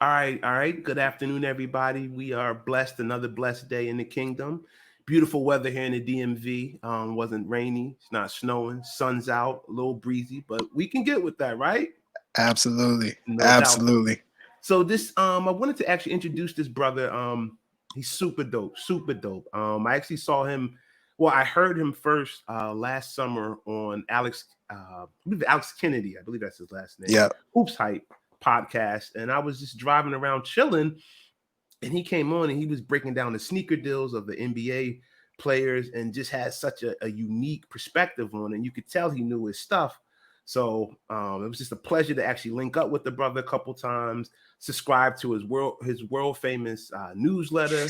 All right, all right. Good afternoon, everybody. We are blessed, another blessed day in the kingdom. Beautiful weather here in the DMV. Wasn't rainy, it's not snowing, sun's out, a little breezy, but we can get with that, right? Absolutely. No doubt. Absolutely. So this I wanted to actually introduce this brother. He's super dope, super dope. I actually saw him, well, I heard him first last summer on I believe Alex Kennedy, I believe that's his last name, Yeah. Hoops Hype podcast. And I was just driving around chilling, and he came on and he was breaking down the sneaker deals of the NBA players and just had such a unique perspective on it. And you could tell he knew his stuff. So it was just a pleasure to actually link up with the brother a couple times, subscribe to his world famous newsletter.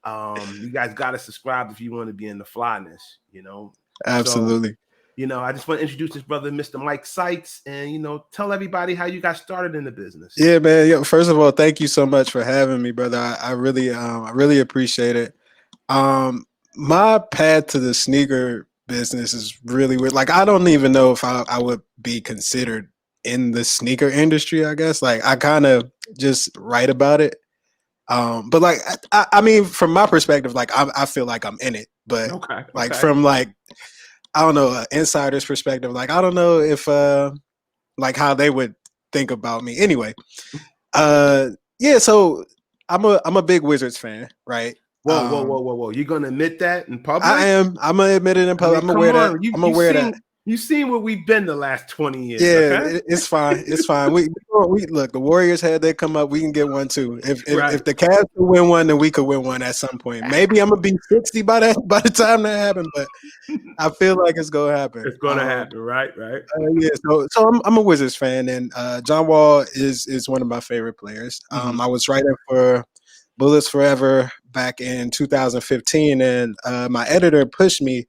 You guys got to subscribe if you want to be in the flyness, you know. So, Absolutely. I just want to introduce this brother, Mr. Mike Sykes, and tell everybody how you got started in the business. Yeah, man. Yeah, first of all, thank you so much for having me, brother. I really appreciate it. Um, my path to the sneaker business is really weird. Like, I don't even know if I would be considered in the sneaker industry, I guess. Like, I kind of just write about it. But like, I mean, from my perspective, like, I feel like I'm in it. But Okay, like, okay. from like, I don't know, an insider's perspective, like, I don't know if, like how they would think about me. Anyway, uh, yeah. So I'm a big Wizards fan, right? Whoa, whoa, whoa, whoa, whoa! You're gonna admit that in I public? am. I'm gonna admit it in I public. mean, I'm come aware that. on. You I'm you aware that. seen you seen what we've been the last 20 years, Yeah, okay? it's fine. It's fine. We look. The Warriors had they come up. We can get one too. If Right. the Cavs could win one, then we could win one at some point. Maybe I'm gonna be 60 by the time that happens, but I feel like it's gonna happen. It's gonna happen, right? Right. Yeah, so I'm a Wizards fan, and John Wall is one of my favorite players. Hmm. I was writing for Bullets Forever back in 2015, and my editor pushed me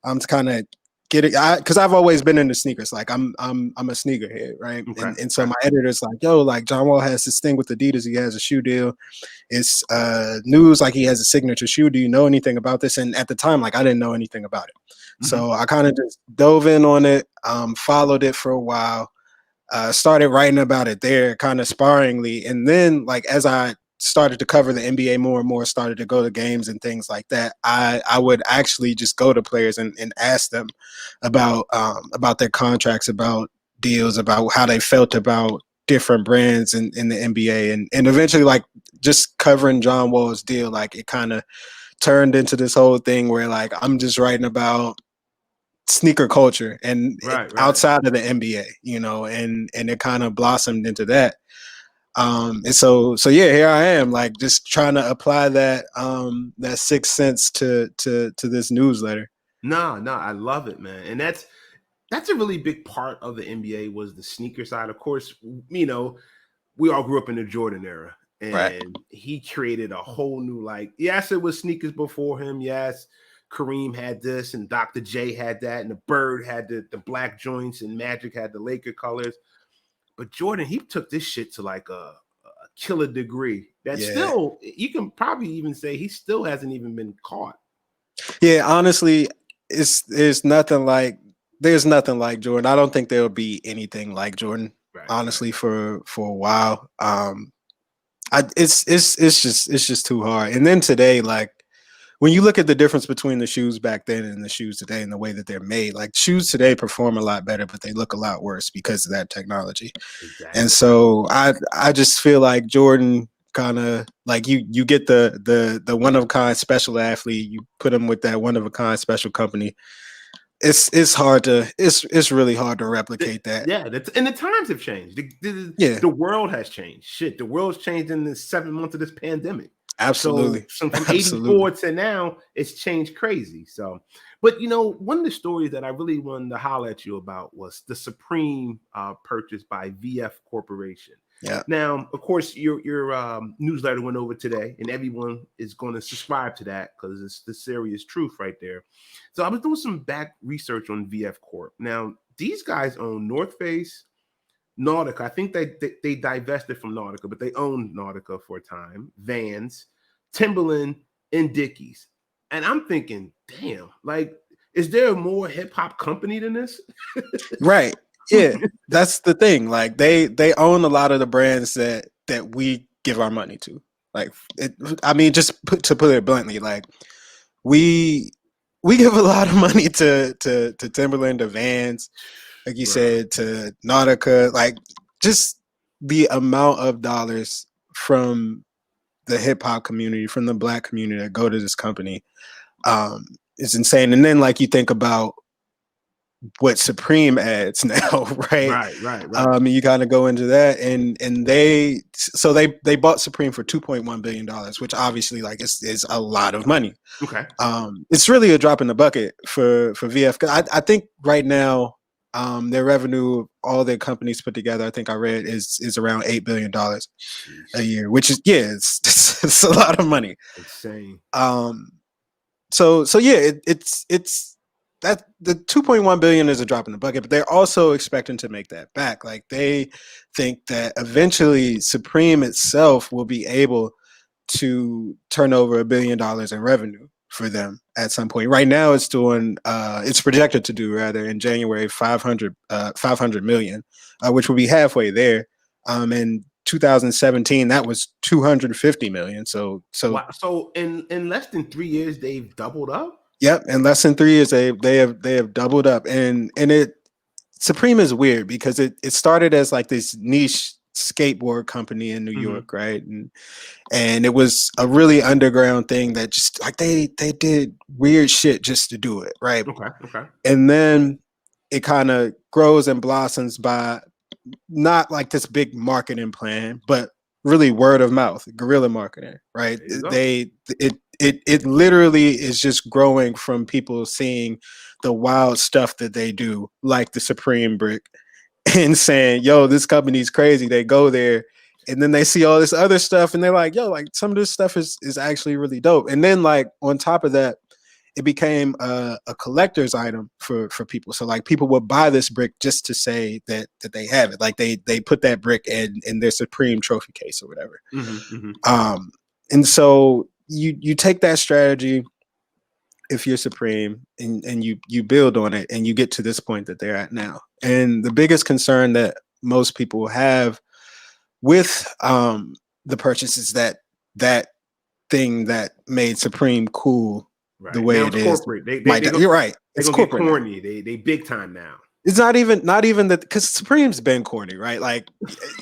to kind of get it because I've always been into sneakers. Like I'm a sneakerhead, right? Okay. And so Okay. my editor's like, yo, like John Wall has this thing with Adidas. He has a shoe deal. It's news like he has a signature shoe. Do you know anything about this? And at the time, like I didn't know anything about it. Hmm. So I kind of just dove in on it, followed it for a while, started writing about it there, kind of sparingly, and then like as I started to cover the NBA more and more, started to go to games and things like that, I would actually just go to players and ask them about their contracts, about deals, about how they felt about different brands in the NBA, and eventually like just covering John Wall's deal, like it kind of turned into this whole thing where like I'm just writing about sneaker culture and Right. Right. outside of the NBA, and it kind of blossomed into that. And so yeah, here I am, like just trying to apply that sixth sense to this newsletter. No, no, I love it, man. And that's a really big part of the NBA was the sneaker side. Of course, we all grew up in the Jordan era, Right. and he created a whole new, like, yes, it was sneakers before him. Yes, Kareem had this, and Dr. J had that, and the Bird had the black joints, and Magic had the Laker colors. But Jordan, he took this shit to like a killer degree that Yeah. still, you can probably even say he still hasn't even been caught. Yeah. Honestly, it's nothing like there's nothing like Jordan. I don't think there'll be anything like Jordan, Right, right. honestly, for a while. It's just too hard. And then today, like when you look at the difference between the shoes back then and the shoes today and the way that they're made, like shoes today perform a lot better, but they look a lot worse because of that technology. And Exactly. so I just feel like Jordan kind of like you get the one of a kind special athlete, you put him with that one of a kind special company. It's really hard to replicate that. Yeah, and the times have changed. Yeah, The world has changed. Shit, the world's changed in the 7 months of this pandemic. So, absolutely. from Absolutely. 84 to now, it's changed crazy. So, but one of the stories that I really wanted to holler at you about was the Supreme purchase by VF Corporation. Yeah. Now, of course, your newsletter went over today, and everyone is going to subscribe to that because it's the serious truth right there. So I was doing some back research on VF Corp. Now, these guys own North Face, Nautica. I think they divested from Nautica, but they owned Nautica for a time. Vans, Timberland, and Dickies. And I'm thinking, damn, like, is there a more hip hop company than this? Right. Yeah. That's the thing. Like they own a lot of the brands that we give our money to. Like, I mean, to put it bluntly, like we give a lot of money to Timberland, to Vans, like you said, to Nautica, like just the amount of dollars from the hip hop community, from the Black community that go to this company, is insane. And then like you think about what Supreme adds now, right? Right. You kind of go into that, and they bought Supreme for $2.1 billion, which obviously like is a lot of money. Okay. It's really a drop in the bucket for VF. I think right now, their revenue, all their companies put together, I think I read is around $8 billion a year, which is it's a lot of money. Insane. So yeah, it's that the 2.1 billion is a drop in the bucket, but they're also expecting to make that back. Like they think that eventually Supreme itself will be able to turn over $1 billion in revenue for them at some point. Right now it's doing it's projected to do rather in January 500 million, which will be halfway there. In 2017 that was 250 million. So wow. So in less than 3 years they've doubled up? Yep, in less than 3 years, they have doubled up, and it Supreme is weird because it started as like this niche skateboard company in New York, right? And it was a really underground thing that just like they did weird shit just to do it, right? Okay. And then it kind of grows and blossoms by not like this big marketing plan, but really word of mouth, guerrilla marketing, right? It literally is just growing from people seeing the wild stuff that they do, like the Supreme brick, and saying, yo, this company's crazy. They go there and then they see all this other stuff and they're like, yo, like some of this stuff is actually really dope. And then like on top of that, it became a collector's item for people. So like people would buy this brick just to say that they have it. Like they put that brick in their Supreme trophy case or whatever. And so you take that strategy if you're Supreme and you build on it and you get to this point that they're at now. And the biggest concern that most people have with the purchase is that thing that made Supreme cool. Right. The way now it is, corporate. You're right. It's corporate. Corny. They big time now. It's not even that because Supreme's been corny, right? Like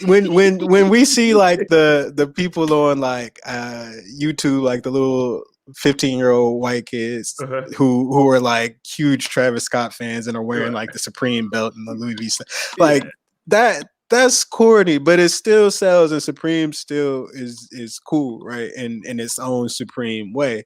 when we see like the people on like YouTube, like the little 15-year-old white kids who are like huge Travis Scott fans and are wearing like the Supreme belt and the Louis V stuff, like that's corny, but it still sells, and Supreme still is cool, right? In its own Supreme way.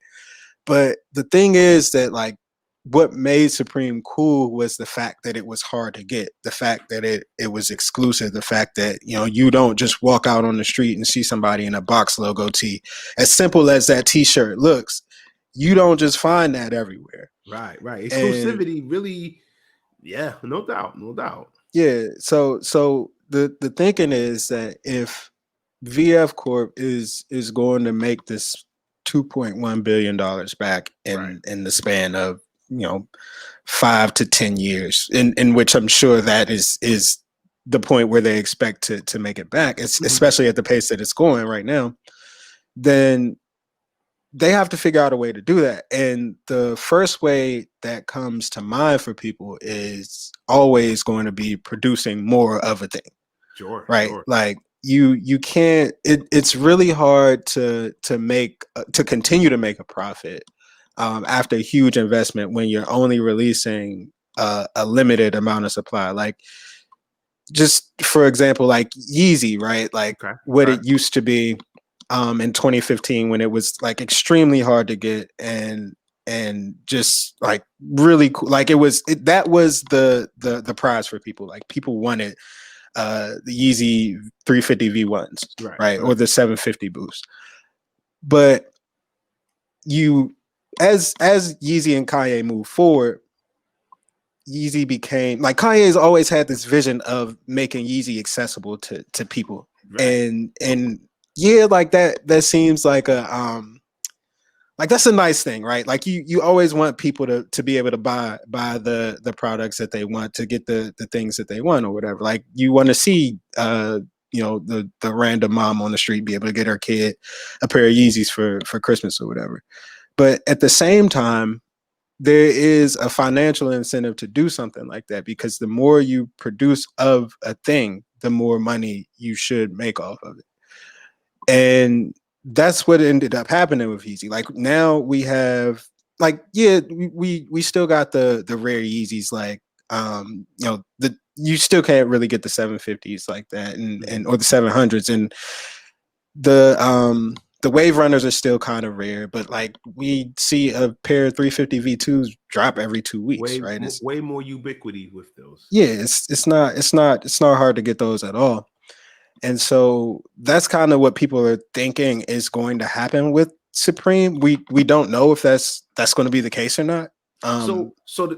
But the thing is that like what made Supreme cool was the fact that it was hard to get, the fact that it was exclusive, the fact that, you know, you don't just walk out on the street and see somebody in a box logo tee. As simple as that t-shirt looks, you don't just find that everywhere. Right. Exclusivity really, yeah, no doubt. Yeah. So the thinking is that if VF Corp is going to make this $2.1 billion back in the span of, you know, 5 to 10 years, in which I'm sure that is the point where they expect to make it back, especially at the pace that it's going right now, then they have to figure out a way to do that. And the first way that comes to mind for people is always going to be producing more of a thing. Sure. Right. Sure. Like you can't, it's really hard to continue to make a profit after a huge investment when you're only releasing a limited amount of supply. Like just for example, like Yeezy, right? Like it used to be in 2015 when it was like extremely hard to get and just like really cool. Like that was the prize for people. Like people wanted the Yeezy 350 V1s, right? Or the 750 Boost. But as Yeezy and Kanye moved forward, Yeezy became like, Kanye's always had this vision of making Yeezy accessible to people. And yeah, like that seems like like that's a nice thing, right? Like you always want people to be able to buy the products that they want, to get the things that they want or whatever. Like you want to see the random mom on the street be able to get her kid a pair of Yeezys for Christmas or whatever. But at the same time, there is a financial incentive to do something like that, because the more you produce of a thing, the more money you should make off of it. And that's what ended up happening with Yeezy. Like now we have we still got the rare Yeezys, like you still can't really get the 750s like that and or the 700s, and the wave runners are still kind of rare, but like we see a pair of 350 V2s drop every 2 weeks, right? It's way more ubiquity with those. Yeah, it's not hard to get those at all. And so that's kind of what people are thinking is going to happen with Supreme. We don't know if that's going to be the case or not. So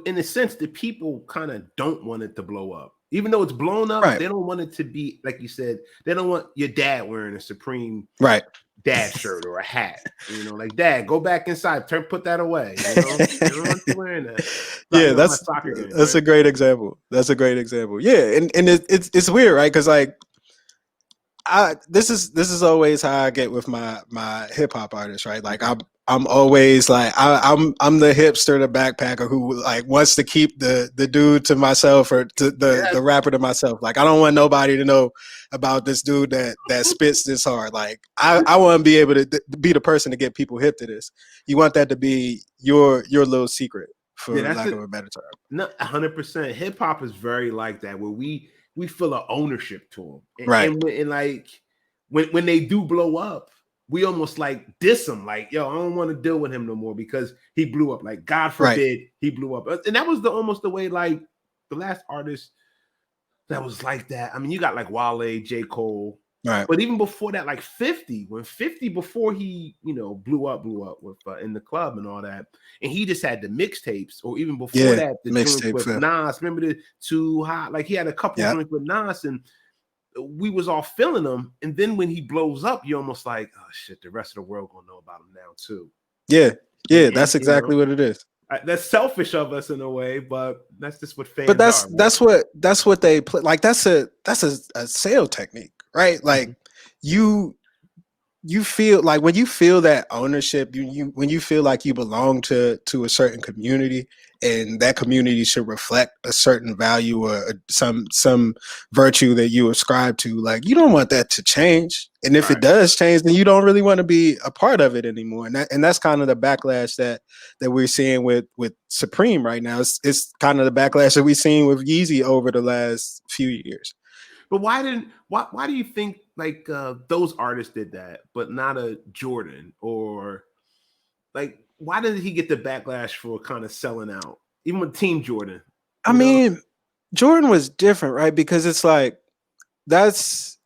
in a sense, the people kind of don't want it to blow up. Even though it's blown up, right. They don't want it to be, like you said, they don't want your dad wearing a Supreme dad shirt or a hat. Like, Dad, go back inside, put that away. You don't want you wearing that. Yeah, that's a great example. That's a great example. Yeah, and it's weird, right? Because like this is always how I get with my hip hop artists, right? Like I'm always like I'm the hipster, the backpacker who like wants to keep the dude to myself, or to the rapper to myself. Like I don't want nobody to know about this dude that spits this hard. Like I want to be able to be the person to get people hip to this. You want that to be your little secret, for lack of a better term. No, 100%. Hip hop is very like that, where we feel an ownership to them, right? And like when they do blow up, we almost like diss him, like, yo, I don't want to deal with him no more because he blew up. Like, God forbid he blew up. And that was almost the way, like, the last artist that was like that. I mean, you got like Wale, J. Cole, right? But even before that, like 50, before he, blew up with in the club and all that, and he just had the mixtapes, or even before that, the joints with Nas. Remember the Too Hot? Like he had a couple joints with Nas, and we was all feeling them. And then when he blows up, you're almost like, oh shit, the rest of the world gonna know about him now too. Yeah, that's exactly what it is. That's selfish of us in a way, but that's just what fans are. But that's what they play. Like that's a sale technique, right? Like you feel like when you feel that ownership, when you feel like you belong to a certain community, and that community should reflect a certain value or some virtue that you ascribe to, like you don't want that to change. And if it does change, then you don't really want to be a part of it anymore. And that's kind of the backlash that we're seeing with Supreme right now. It's kind of the backlash that we've seen with Yeezy over the last few years. But why do you think like those artists did that, but not a Jordan? Or like, why did he get the backlash for kind of selling out, even with Team Jordan? I mean, Jordan was different, right? Because it's like that's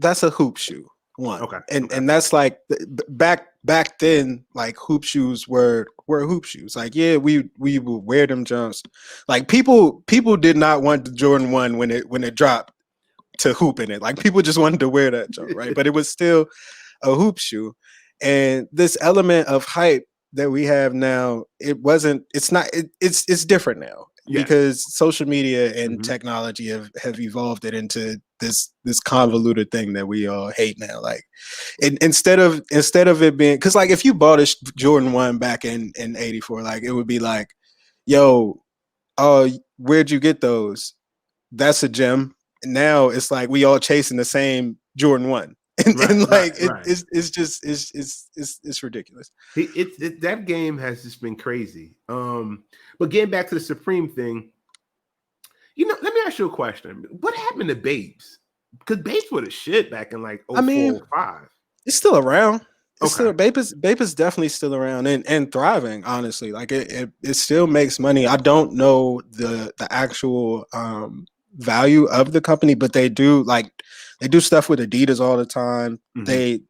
a hoop shoe, one, and that's like back then, like hoop shoes were hoop shoes. Like we would wear them jumps. Like people did not want the Jordan 1 when it dropped to hoop in it. Like people just wanted to wear that jump, right? But it was still a hoop shoe. And this element of hype that we have now, it's different now because social media and technology have evolved it into this convoluted thing that we all hate now. Like instead of it being, because like if you bought a Jordan 1 back in 84, like it would be like, yo, where'd you get those? That's a gem. Now it's like we all chasing the same Jordan 1, and like it's just ridiculous. That game has just been crazy. But getting back to the Supreme thing, let me ask you a question. What happened to Babes? Because Babes were the shit back in like 04, 05. It's still around. Bape is definitely still around and thriving. Honestly, like it still makes money. I don't know the actual value of the company, but they do stuff with Adidas all the time. They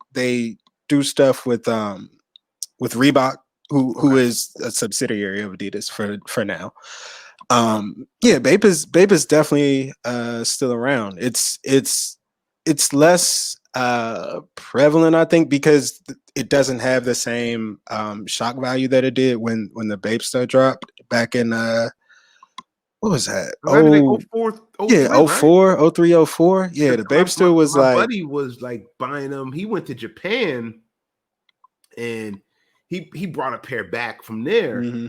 do stuff with Reebok, who is a subsidiary of Adidas for now. Bape is definitely still around. It's less prevalent, I think, because it doesn't have the same shock value that it did when the Bape stuff dropped back in what was that? It might be like Oh, 04, yeah, 03, right? 04, 03, 04. Yeah, the Babester was My like, buddy was like buying them. He went to Japan and he brought a pair back from there. mm-hmm.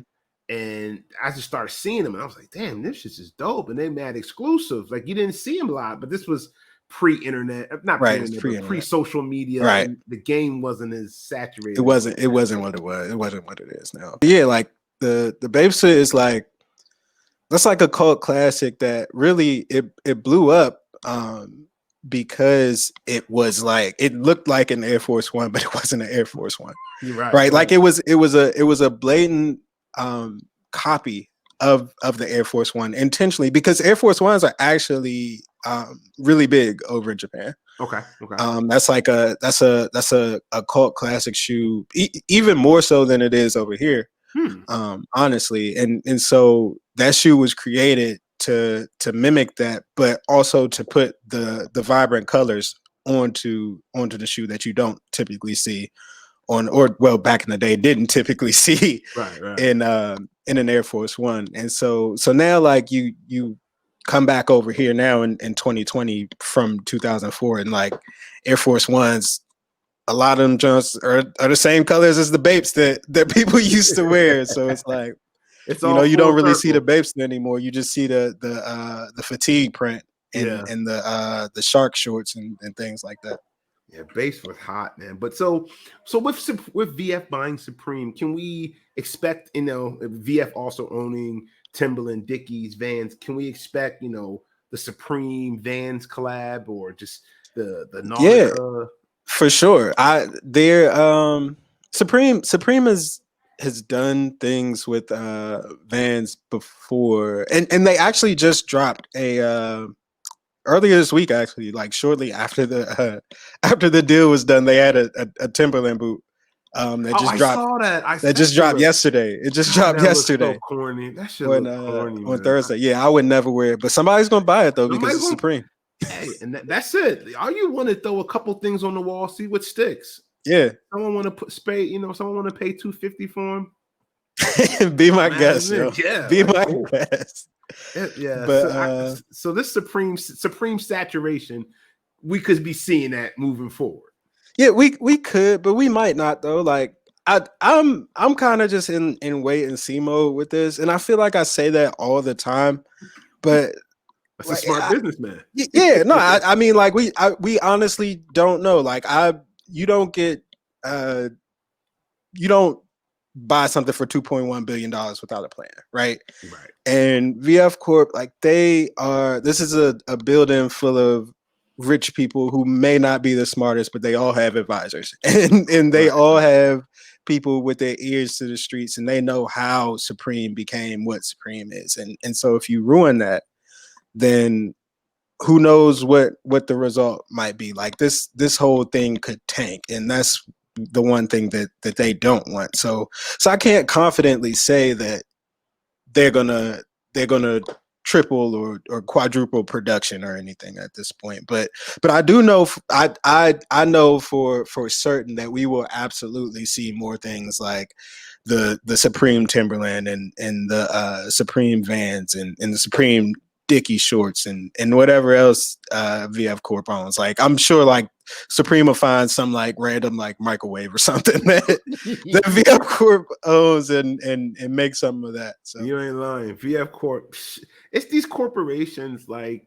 And I just started seeing them, and I was like, "Damn, this shit is dope!" And they mad exclusives. Like you didn't see them a lot, but this was pre-internet, not Right, it's pre-internet, but pre-internet. pre-social media, Right. and the game wasn't as saturated. It wasn't. It wasn't what it was. It wasn't what it is now. But yeah, like the Babester is like, that's like a cult classic that really it blew up because it was like, it looked like an Air Force One, but it wasn't an Air Force One. You're right. Right. Like it was a blatant copy of the Air Force One intentionally, because Air Force Ones are actually really big over in Japan. Okay. That's like that's a cult classic shoe, even more so than it is over here. Honestly, and so that shoe was created to mimic that, but also to put the vibrant colors onto the shoe that you don't typically see on, or well, back in the day didn't typically see right. in an Air Force One. And so now like you come back over here now in 2020 from 2004, and like Air Force Ones, a lot of them just are the same colors as the Bapes that people used to wear. So it's like, it's you all know, you don't really circle. see the Bapes anymore. You just see the fatigue print and the shark shorts and things like that. Yeah, base was hot, man. But so with VF buying Supreme, can we expect, VF also owning Timberland, Dickies, Vans? Can we expect, the Supreme Vans collab, or just the Nautica? Yeah, for sure. Supreme has done things with Vans before, and they actually just dropped a earlier this week, actually, like shortly after the deal was done. They had a Timberland boot that just dropped. Saw that. That just dropped yesterday. It just dropped yesterday. So corny. That shit look corny, on Thursday. Yeah, I would never wear it, but somebody's gonna buy it though, because it's Supreme. Hey, and that's it. All you want to throw a couple things on the wall, see what sticks. Yeah. Someone want to someone want to pay $250 for them. Be my guest, yo. Yeah, be my guest. Yeah. But so this Supreme saturation, we could be seeing that moving forward. Yeah, we could, but we might not though. Like I'm kind of just in wait and see mode with this, and I feel like I say that all the time, but that's like, a smart businessman. Yeah, no, I mean, like we honestly don't know. Like you don't buy something for $2.1 billion without a plan, right? Right. And VF Corp, like this is a building full of rich people who may not be the smartest, but they all have advisors, and they all have people with their ears to the streets, and they know how Supreme became what Supreme is. And so if you ruin that, then who knows what the result might be. Like this whole thing could tank, and that's the one thing that they don't want. So I can't confidently say that they're gonna triple or quadruple production or anything at this point. But I do know, I know for certain that we will absolutely see more things like the Supreme Timberland and the Supreme Vans and the Supreme Dickie shorts and whatever else VF Corp owns. Like I'm sure like Supreme will find some like random like microwave or something that VF Corp owns and make some of that. So you ain't lying. VF Corp, it's these corporations like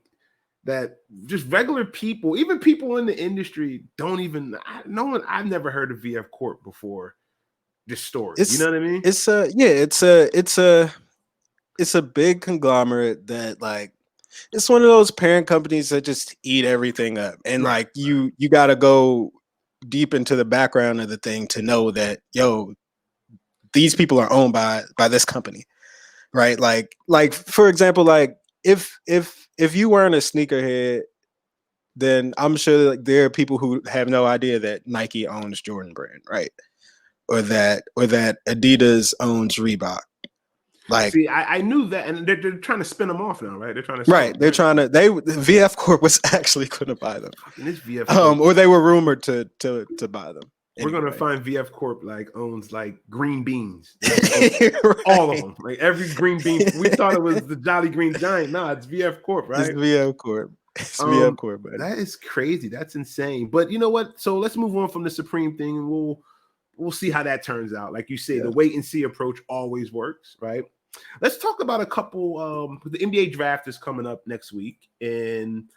that, just regular people, even people in the industry don't even. I've never heard of VF Corp before this story. You know what I mean? It's a big conglomerate that like, it's one of those parent companies that just eat everything up. And like you got to go deep into the background of the thing to know that, these people are owned by this company, right? Like for example, like if you weren't a sneakerhead, then I'm sure like there are people who have no idea that Nike owns Jordan Brand, right? Or that Adidas owns Reebok. Like, see, I knew that, and they're trying to spin them off now, right? They're trying to VF Corp was actually going to buy them, VF or they were rumored to buy them, We're gonna Anyway. find VF Corp like owns like green beans. All of them. Like every green bean. We thought it was the Jolly Green Giant. Nah, it's VF Corp, It's right? VF Corp. It's VF Corp, buddy. That is crazy. That's insane. But you know what? So let's move on from the Supreme thing, and we'll see how that turns out. Like you say, the wait and see approach always works, right? Let's talk about a couple. The NBA draft is coming up next week, and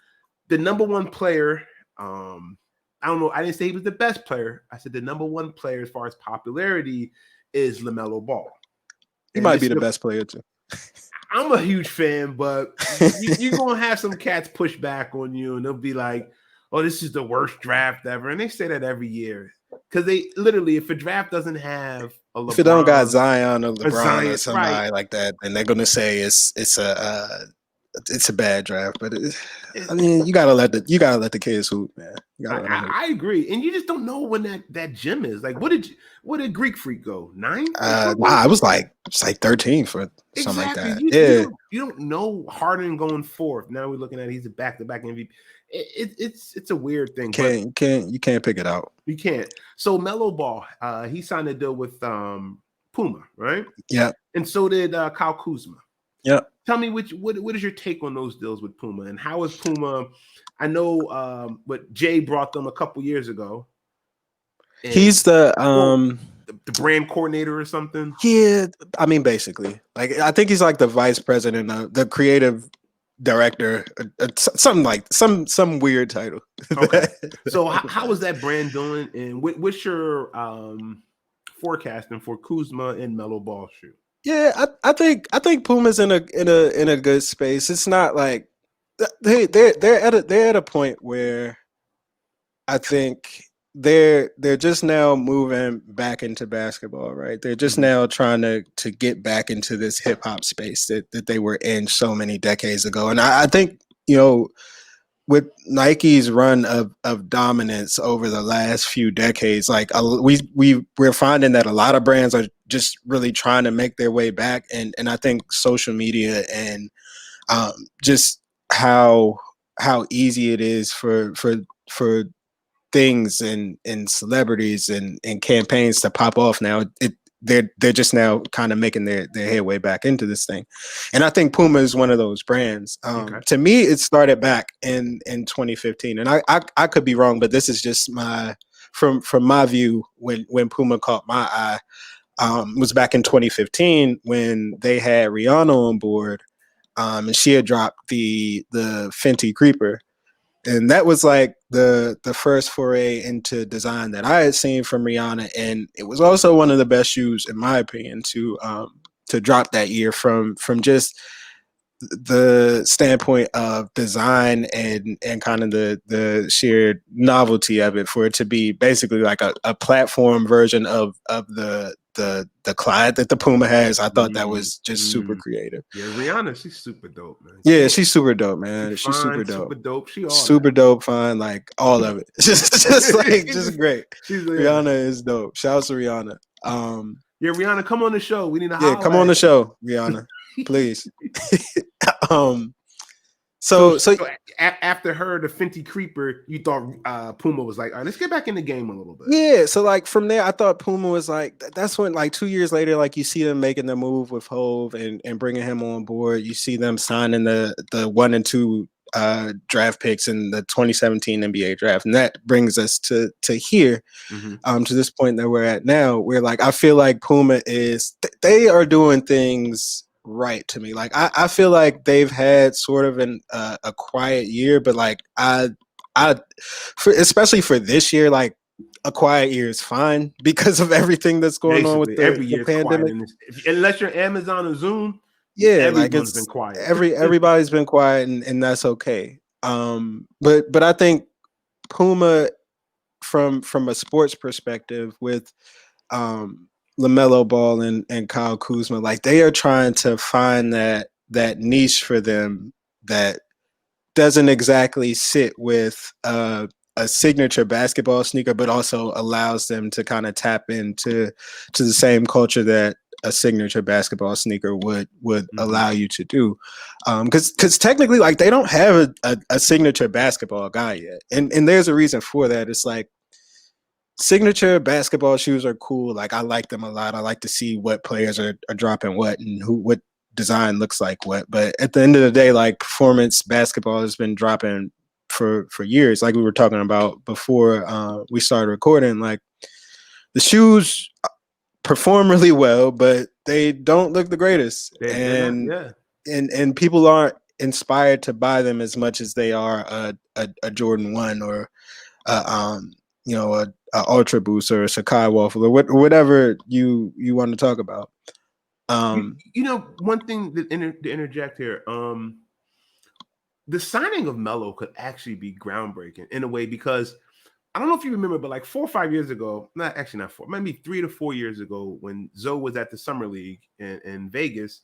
the number one player. I don't know. I didn't say he was the best player. I said the number one player as far as popularity is LaMelo Ball. He might be the best player too. I'm a huge fan, but you're going to have some cats push back on you, and they'll be like, oh, this is the worst draft ever. And they say that every year. Because they literally, if a draft doesn't have a LeBron. If it don't got Zion or LeBron or somebody right. like that, then they're going to say it's a bad draft. But I mean, you gotta let the kids hoop, man. I agree, and you just don't know when that gym is. Like, what did Greek Freak go 9? It was like 13 for something like that. You don't know Harden going 4th. Now we're looking at he's a back-to-back MVP. It's a weird thing. You can't pick it out. You can't. So Melo Ball, he signed a deal with Puma, right? Yeah, and so did Kyle Kuzma. Yeah. Tell me what is your take on those deals with Puma, and how is Puma? I know what Jay brought them a couple years ago. He's the brand coordinator or something. Yeah, I mean, basically, like I think he's like the vice president, the creative director, something like some weird title. Okay, so how is that brand doing, and what's your forecasting for Kuzma and Melo Ball shoe? Yeah, I think Puma's in a good space. It's not like they're at a point where I think they're just now moving back into basketball, right? They're just now trying to get back into this hip hop space that they were in so many decades ago. And I think, with Nike's run of dominance over the last few decades, like we're finding that a lot of brands are just really trying to make their way back, and I think social media and just how easy it is for things and celebrities and campaigns to pop off now. They're just now kind of making their headway back into this thing. And I think Puma is one of those brands. To me, it started back in 2015. And I could be wrong, but this is just from my view when Puma caught my eye, was back in 2015 when they had Rihanna on board. And she had dropped the Fenty Creeper. And that was like the first foray into design that I had seen from Rihanna, and it was also one of the best shoes, in my opinion, to drop that year from just the standpoint of design and kind of the sheer novelty of it, for it to be basically like a platform version of the Clyde that the Puma has. I thought that was just super creative. Yeah, Rihanna, she's super dope, man. Yeah, she's super dope, man. She's super dope. Super dope. She all super dope, fine, like all of it. just great. Rihanna is dope. Shout out to Rihanna. Yeah, Rihanna, come on the show. We need to come on the show, Rihanna, please. So after her, the Fenty Creeper, you thought Puma was like, all right, let's get back in the game a little bit. Yeah, so like from there, I thought Puma was like, that's when like 2 years later, like you see them making the move with Hove and bringing him on board. You see them signing the 1 and 2 draft picks in the 2017 NBA draft, and that brings us to here, to this point that we're at now. Where like I feel like Puma is they are doing things right to me. Like I feel like they've had sort of a quiet year, but like especially for this year, like a quiet year is fine because of everything that's going on with the pandemic. Unless you're Amazon or Zoom, everyone's been quiet. Everybody's been quiet, and that's okay. But I think Puma, from a sports perspective, with LaMelo Ball and Kyle Kuzma, like they are trying to find that niche for them that doesn't exactly sit with a signature basketball sneaker, but also allows them to kind of tap into the same culture that a signature basketball sneaker would allow you to do. Because technically, like they don't have a signature basketball guy yet, and there's a reason for that. It's like signature basketball shoes are cool. Like I like them a lot. I like to see what players are dropping what and what design looks like what. But at the end of the day, like performance basketball has been dropping for years. Like we were talking about before we started recording. Like the shoes perform really well, but they don't look the greatest, They're not, yeah. and people aren't inspired to buy them as much as they are a Jordan 1 or you know, a Ultra Boost or a Sakai Waffle or whatever you want to talk about. You know, one thing to interject here, the signing of Melo could actually be groundbreaking in a way, because I don't know if you remember, but like 4 or 5 years ago, not 4, maybe 3 to 4 years ago, when Zoe was at the Summer League in Vegas,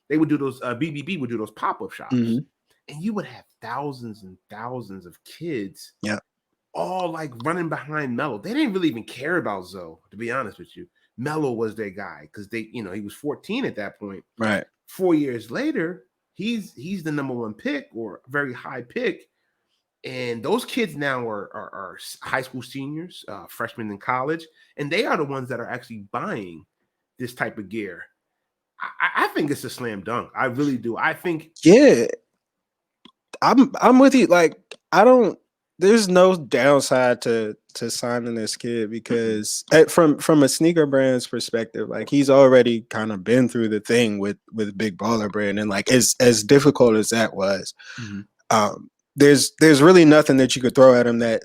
they would do those, BBB would do those pop-up shops. Mm-hmm. And you would have thousands and thousands of kids, yeah, all like running behind Melo. They didn't really even care about Zoe, to be honest with you. Melo was their guy because they, you know, he was 14 at that point. Right. 4 years later, he's the number 1 pick, or very high pick. And those kids now are high school seniors, freshmen in college, and they are the ones that are actually buying this type of gear. I think it's a slam dunk. I really do. I think. Yeah, I'm with you. Like there's no downside to signing this kid because from a sneaker brand's perspective, like he's already kind of been through the thing with Big Baller Brand, and like as difficult as that was, there's really nothing that you could throw at him that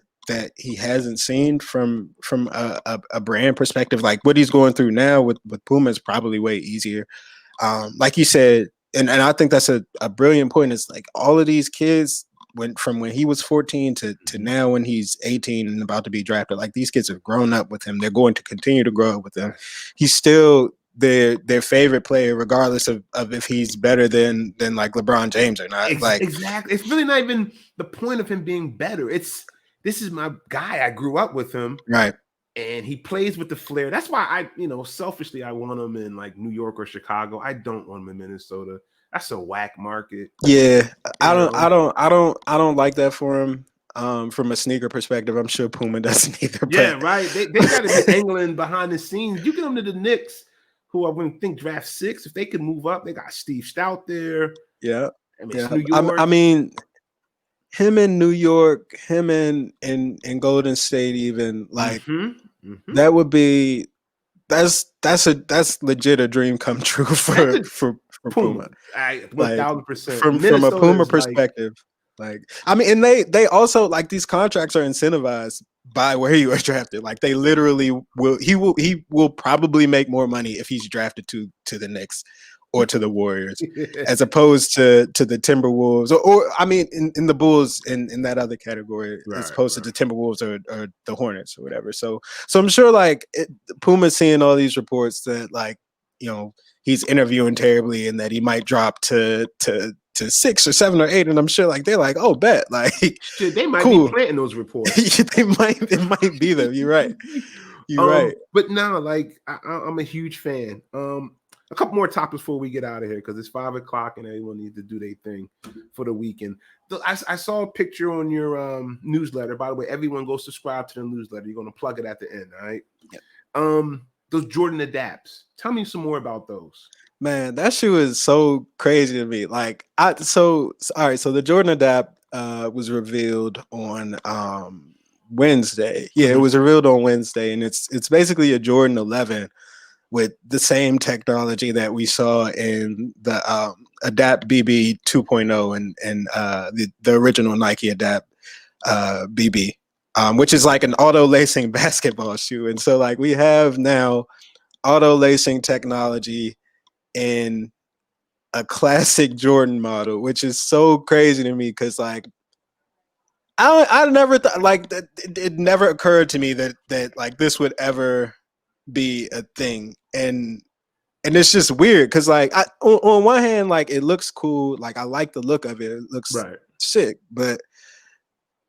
he hasn't seen from a brand perspective. Like what he's going through now with Puma is probably way easier. Like you said, and I think that's a brilliant point. It's like all of these kids went from when he was 14 to now when he's 18 and about to be drafted. Like these kids have grown up with him. They're going to continue to grow up with him. He's still their favorite player, regardless of if he's better than like LeBron James or not. Like exactly. It's really not even the point of him being better. This is my guy. I grew up with him. Right. And he plays with the flair. That's why I, you know, selfishly, I want him in like New York or Chicago. I don't want him in Minnesota. That's a whack market. Yeah, I don't like that for him. From a sneaker perspective, I'm sure Puma doesn't either. Yeah, right. They got to be angling behind the scenes. You get them to the Knicks, who I wouldn't think draft 6. If they could move up, they got Steve Stout there. Yeah, I mean, New York. I mean, him in New York, him in Golden State, even like that would be that's legit a dream come true for Puma. 1,000%. From a Puma perspective. Like I mean, and they also like these contracts are incentivized by where you are drafted. Like they literally will probably make more money if he's drafted to the Knicks or to the Warriors, as opposed to the Timberwolves, or I mean, in the Bulls in that other category, as opposed to the Timberwolves or the Hornets or whatever. So I'm sure like Puma's seeing all these reports that like, you know, he's interviewing terribly and that he might drop to 6 or 7 or 8, and I'm sure like they're like, oh, bet, like shit, they might be planting those reports. It might be them. You're right. You're right. But now, like I'm a huge fan. A couple more topics before we get out of here, because it's 5 o'clock and everyone needs to do their thing for the weekend. I saw a picture on your newsletter. By the way, everyone go subscribe to the newsletter. You're going to plug it at the end, all right? Yeah. Those Jordan Adapts. Tell me some more about those. Man, that shoe is so crazy to me. Like all right, so the Jordan Adapt was revealed on Wednesday. Yeah, it was revealed on Wednesday, and it's basically a Jordan 11 with the same technology that we saw in the Adapt BB 2.0 and the original Nike Adapt BB, which is like an auto lacing basketball shoe. And so like we have now auto lacing technology in a classic Jordan model, which is so crazy to me because like I never thought like that. It never occurred to me that like this would ever be a thing, and it's just weird because like on one hand like it looks cool, like I like the look of it, it looks sick, but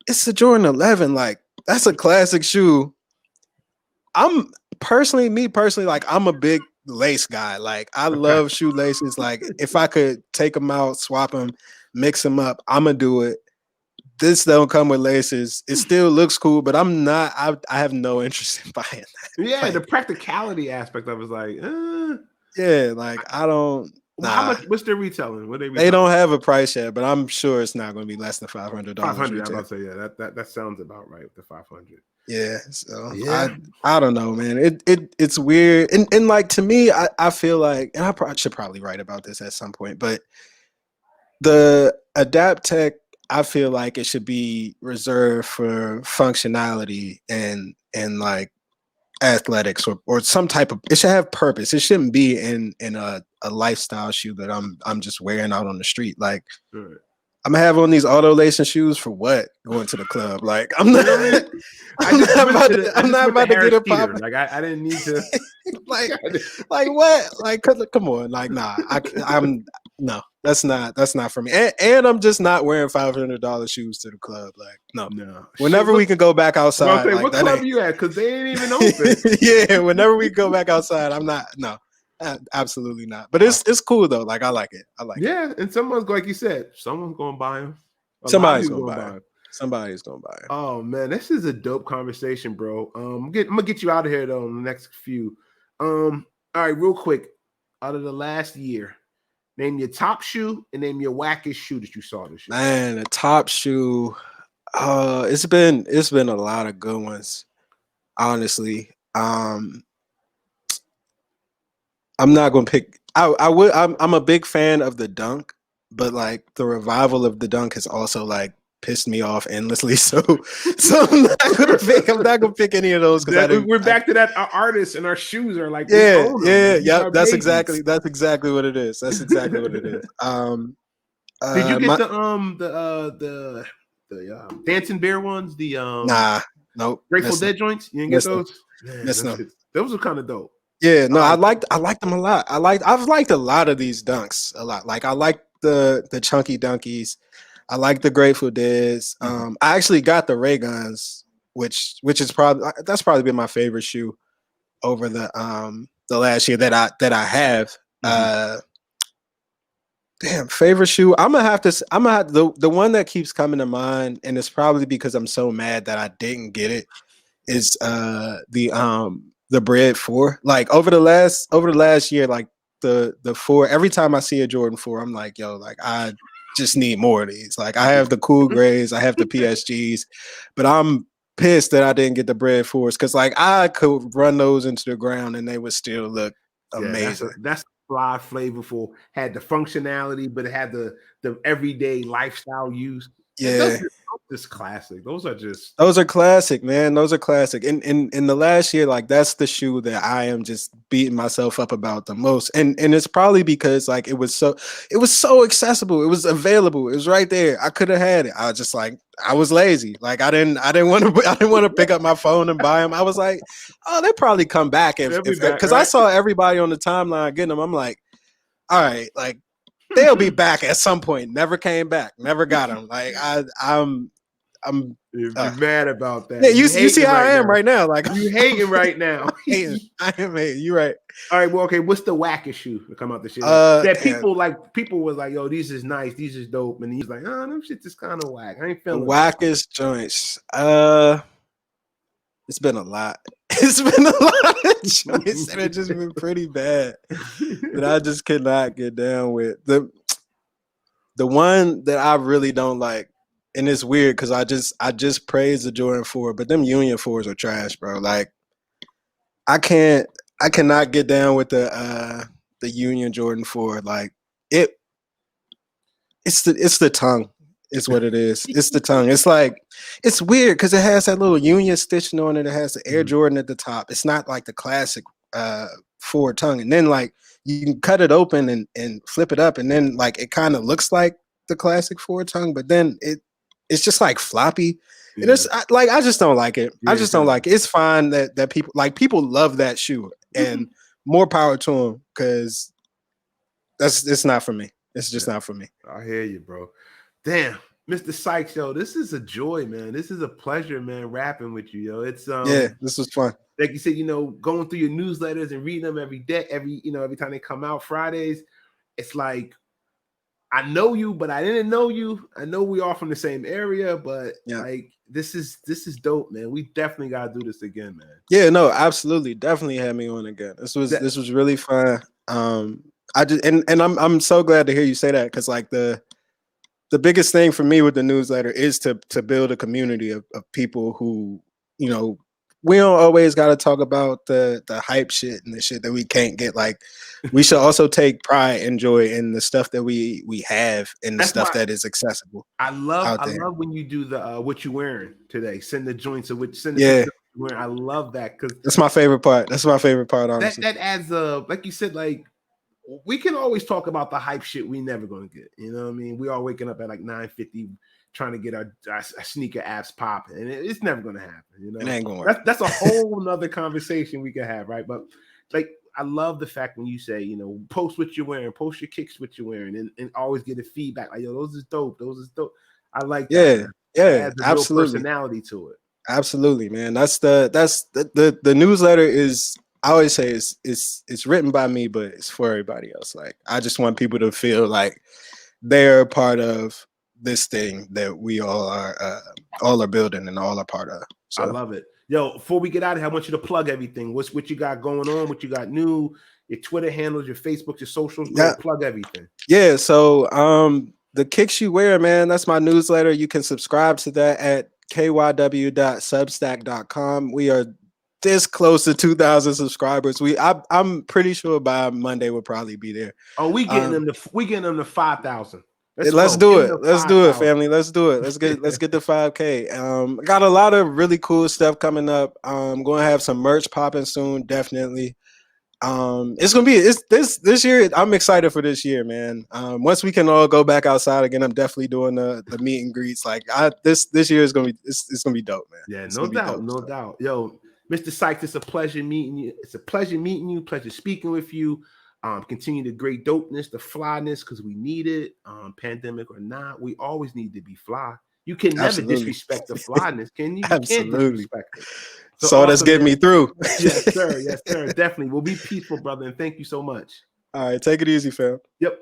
it's a Jordan 11, like that's a classic shoe. Me personally, like I'm a big lace guy. Like I love shoelaces. Like if I could take them out, swap them, mix them up, I'm gonna do it. this don't come with laces. It still looks cool, but I'm not. I have no interest in buying that. Yeah, Like, the practicality aspect of it is like, yeah, like I don't. how Nah, much? What's their retailing? What are they they retailing? don't have a price yet, but I'm sure it's not going to be less than $500 500. I'm retail. about to say, yeah, that sounds about right with the 500. Yeah, so Yeah. I don't know, man. It's weird, and like to me, I feel like, and should probably write about this at some point, but the Adapt Tech, I feel like it should be reserved for functionality and like athletics or some type of. It should have purpose. It shouldn't be in a lifestyle shoe that I'm just wearing out on the street. Like, Right. I'm gonna have on these auto lacing shoes for what? Going to the club? Like, I'm not. You know what I mean? I just went to the, I I'm just not went to about to get Harris a Teeter. pop. Like I didn't need to. like like what? Like, come on, like nah. I'm no. That's not for me. And I'm just not wearing $500 shoes to the club. Like, no. No shit. Whenever we can go back I'm about to outside, say, like what that club ain't. are you at? Because they ain't even open. Yeah, whenever we go back outside, I'm not. No, absolutely not. But it's cool though. Like I like it. I like it. Yeah, and someone's like you said, someone's gonna buy them. A lot of Somebody's people gonna gonna buy buy it. them. Somebody's gonna buy it. Oh man, this is a dope conversation, bro. I'm gonna get you out of here though in the next few. All right, real quick. Out of the last year, name your top shoe and name your wackest shoe that you saw this year. Man, the top shoe. It's been a lot of good ones, honestly. I'm not gonna pick. I would. I'm a big fan of the dunk, but like the revival of the dunk has also like pissed me off endlessly. So I'm not gonna pick. I'm not gonna pick any of those because I didn't. We're back to that. Our artists and our shoes are like, we Yeah, own them. yeah, Like, these yep. are That's babies. exactly what it is. That's exactly what it is. Did you get My, the Dancing Bear ones? The nah, nope. Grateful Dead joints? You didn't get Miss them. those? Man, Miss them. those are kind of dope. Yeah, no, I liked them a lot. I've liked a lot of these dunks a lot. Like I like the chunky dunkies. I like the Grateful Deads. I actually got the Ray Guns, which is probably been my favorite shoe over the last year that I have. Damn, favorite shoe. I'm gonna have the one that keeps coming to mind, and it's probably because I'm so mad that I didn't get it, is the Bread 4. Like over the last year, like the 4, every time I see a Jordan 4, I'm like, yo, like I just need more of these. Like I have the cool grays, I have the PSGs, but I'm pissed that I didn't get the Bread 4s because like I could run those into the ground and they would still look amazing. That's fly, flavorful, had the functionality, but it had the everyday lifestyle use. Yeah. Those are just classic. Those are classic, man. Those are classic. In the last year, like that's the shoe that I am just beating myself up about the most. And it's probably because like it was so accessible. It was available. It was right there. I could have had it. I was just like, I was lazy. Like I didn't want to pick up my phone and buy them. I was like, oh, they probably come back because I saw everybody on the timeline getting them. I'm like, all right, like they'll be back at some point. Never came back. Never got them. Like I'm You're mad about that. Yeah, you see how I am right now. Like you hating right now. I am hating. You're right. All right. Well, okay. What's the wackest shoe to come out this year? That people was like, yo, these is nice. These is dope. And he's like, oh, them shit is kind of whack. I ain't feeling wackest joints. It's been a lot. It's been a lot of joints that have just been pretty bad. But I just could not get down with the one that I really don't like. And it's weird because I just praised the Jordan 4, but them Union 4s are trash, bro. Like I cannot get down with the Union Jordan 4. Like it's the tongue. Is what it is. It's the tongue. It's like it's weird because it has that little Union stitching on it. It has the Air Jordan at the top. It's not like the classic 4 tongue. And then like you can cut it open and flip it up, and then like it kind of looks like the classic 4 tongue, but then it's just like floppy. Yeah. And it's like I just don't like it. I just don't like it. It's fine that people love that shoe, and more power to them because it's not for me. It's just not for me. I hear you, bro. Damn, Mr. Sykes, yo, this is a joy, man. This is a pleasure, man, rapping with you, yo. It's this was fun. Like you said, going through your newsletters and reading them every day, every time they come out Fridays. It's like I know you, but I didn't know you. I know we are from the same area, but Yeah. like this is dope, man. We definitely gotta do this again, man. Yeah, no, absolutely. Definitely had me on again. This was really fun. I just and I'm so glad to hear you say that, because like the biggest thing for me with the newsletter is to build a community of people who, you know, we don't always got to talk about the hype shit and the shit that we can't get. Like, we should also take pride and joy in the stuff that we have and the That's stuff why that is accessible I out there. love when you do the what you wearing today. Send the joints of which send the Yeah, picture of what you're wearing. I love that because that's my favorite part. That's my favorite part, that honestly. adds like you said, like we can always talk about the hype shit we never gonna get. You know what I mean? We are waking up at like 9:50 trying to get our sneaker apps popping, and it's never gonna happen. You know, It ain't gonna work. That's a whole nother conversation we can have, right? But like I love the fact when you say, you know, post what you're wearing, post your kicks what you're wearing, and always get a feedback like, yo, those is dope, those is dope. I like that, Yeah, man. It yeah, adds a real absolutely. personality to it. Absolutely, man. That's the newsletter is, I always say, it's written by me, but it's for everybody else. Like, I just want people to feel like they're a part of this thing that we all are building and all are part of. So I love it. Yo, before we get out of here, I want you to plug everything. What you got going on, what you got new, your Twitter handles, your Facebook, your socials. Go ahead, plug everything. Yeah, so the kicks you wear, man, that's my newsletter. You can subscribe to that at kyw.substack.com. We are this close to 2,000 subscribers. I'm pretty sure by Monday we'll probably be there. Oh, we getting them to 5,000. Let's do it. Let's do it, family. Let's do it. Let's get the 5K. Got a lot of really cool stuff coming up. I'm going to have some merch popping soon, definitely. It's gonna be this year. I'm excited for this year, man. Once we can all go back outside again, I'm definitely doing the meet and greets. Like, this year is gonna be it's gonna be dope, man. Yeah, it's no doubt, dope, no doubt. Yo, Mr. Sykes, it's a pleasure meeting you. It's a pleasure meeting you. Pleasure speaking with you. Continue the great dopeness, the flyness, because we need it. Pandemic or not, we always need to be fly. You can never disrespect the flyness, can you? You can't disrespect it. So that's getting me through. Yes, sir. Yes, sir. Definitely. We'll be peaceful, brother. And thank you so much. All right. Take it easy, fam. Yep.